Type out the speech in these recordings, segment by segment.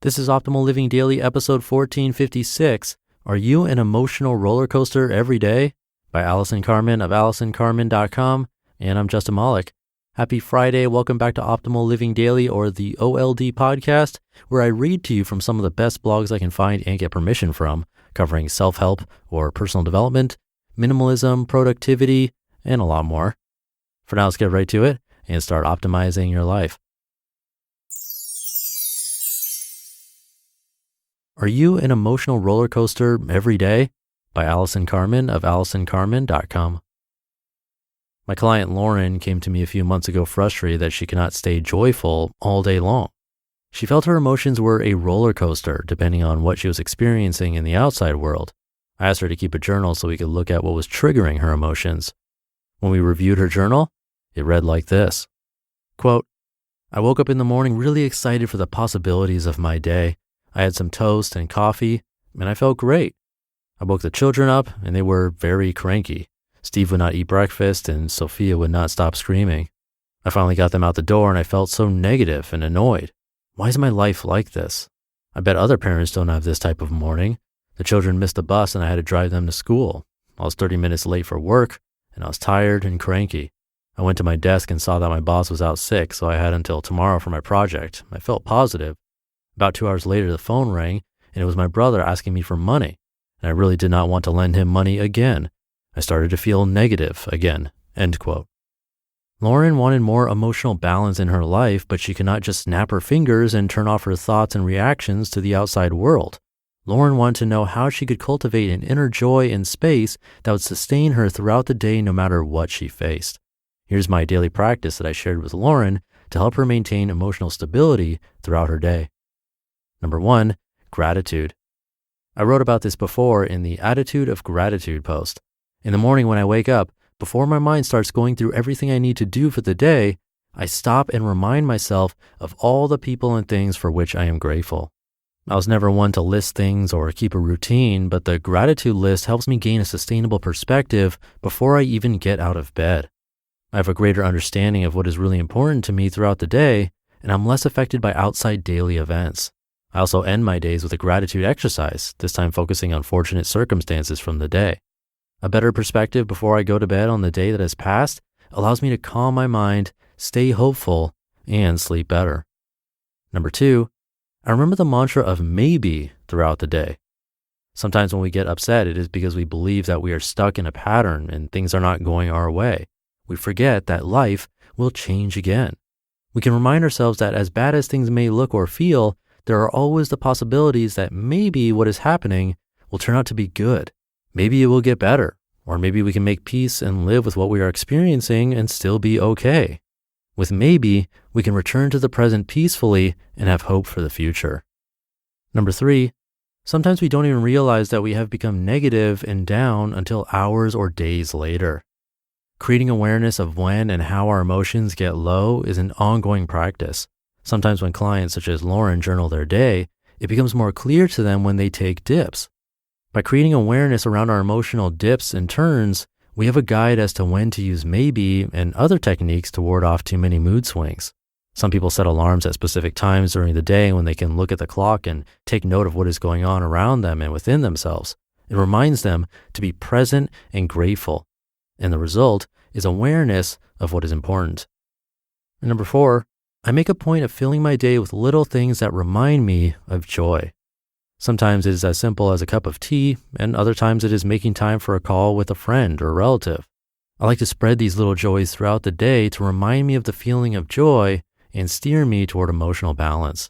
This is Optimal Living Daily, episode 1456. Are you an emotional roller coaster every day? By Allison Carmen of AllisonCarmen.com. And I'm Justin Malik. Happy Friday. Welcome back to Optimal Living Daily, or the OLD podcast, where I read to you from some of the best blogs I can find and get permission from, covering self-help or personal development, minimalism, productivity, and a lot more. For now, let's get right to it and start optimizing your life. Are you an emotional roller coaster every day? By Allison Carmen of AllisonCarmen.com. My client Lauren came to me a few months ago frustrated that she cannot stay joyful all day long. She felt her emotions were a roller coaster depending on what she was experiencing in the outside world. I asked her to keep a journal so we could look at what was triggering her emotions. When we reviewed her journal, it read like this. Quote, I woke up in the morning really excited for the possibilities of my day. I had some toast and coffee, and I felt great. I woke the children up, and they were very cranky. Steve would not eat breakfast, and Sophia would not stop screaming. I finally got them out the door, and I felt so negative and annoyed. Why is my life like this? I bet other parents don't have this type of morning. The children missed the bus, and I had to drive them to school. I was 30 minutes late for work, and I was tired and cranky. I went to my desk and saw that my boss was out sick, so I had until tomorrow for my project. I felt positive. About 2 hours later, the phone rang, and it was my brother asking me for money, and I really did not want to lend him money again. I started to feel negative again, end quote. Lauren wanted more emotional balance in her life, but she could not just snap her fingers and turn off her thoughts and reactions to the outside world. Lauren wanted to know how she could cultivate an inner joy and space that would sustain her throughout the day no matter what she faced. Here's my daily practice that I shared with Lauren to help her maintain emotional stability throughout her day. Number 1, gratitude. I wrote about this before in the Attitude of Gratitude post. In the morning when I wake up, before my mind starts going through everything I need to do for the day, I stop and remind myself of all the people and things for which I am grateful. I was never one to list things or keep a routine, but the gratitude list helps me gain a sustainable perspective before I even get out of bed. I have a greater understanding of what is really important to me throughout the day, and I'm less affected by outside daily events. I also end my days with a gratitude exercise, this time focusing on fortunate circumstances from the day. A better perspective before I go to bed on the day that has passed allows me to calm my mind, stay hopeful, and sleep better. Number 2, I remember the mantra of maybe throughout the day. Sometimes when we get upset, it is because we believe that we are stuck in a pattern and things are not going our way. We forget that life will change again. We can remind ourselves that as bad as things may look or feel, there are always the possibilities that maybe what is happening will turn out to be good. Maybe it will get better, or maybe we can make peace and live with what we are experiencing and still be okay. With maybe, we can return to the present peacefully and have hope for the future. Number 3, sometimes we don't even realize that we have become negative and down until hours or days later. Creating awareness of when and how our emotions get low is an ongoing practice. Sometimes when clients such as Lauren journal their day, it becomes more clear to them when they take dips. By creating awareness around our emotional dips and turns, we have a guide as to when to use maybe and other techniques to ward off too many mood swings. Some people set alarms at specific times during the day when they can look at the clock and take note of what is going on around them and within themselves. It reminds them to be present and grateful. And the result is awareness of what is important. And number 4, I make a point of filling my day with little things that remind me of joy. Sometimes it is as simple as a cup of tea, and other times it is making time for a call with a friend or relative. I like to spread these little joys throughout the day to remind me of the feeling of joy and steer me toward emotional balance.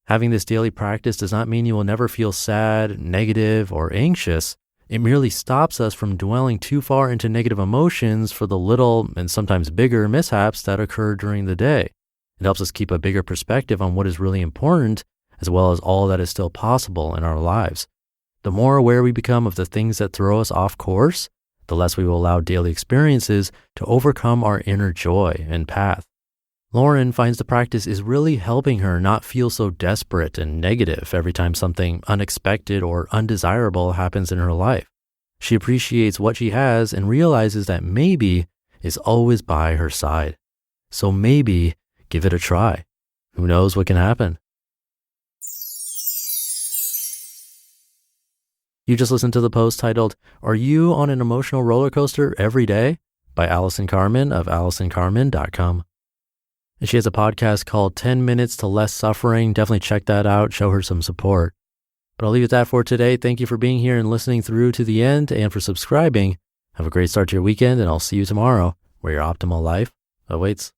Having this daily practice does not mean you will never feel sad, negative, or anxious. It merely stops us from dwelling too far into negative emotions for the little and sometimes bigger mishaps that occur during the day. It helps us keep a bigger perspective on what is really important, as well as all that is still possible in our lives. The more aware we become of the things that throw us off course, the less we will allow daily experiences to overcome our inner joy and path. Lauren finds the practice is really helping her not feel so desperate and negative every time something unexpected or undesirable happens in her life. She appreciates what she has and realizes that maybe is always by her side. So maybe give it a try. Who knows what can happen? You just listened to the post titled, "Are You on an Emotional Roller Coaster Every Day?" by Allison Carmen of AllisonCarmen.com. And she has a podcast called 10 Minutes to Less Suffering. Definitely check that out. Show her some support. But I'll leave it at that for today. Thank you for being here and listening through to the end and for subscribing. Have a great start to your weekend, and I'll see you tomorrow where your optimal life awaits.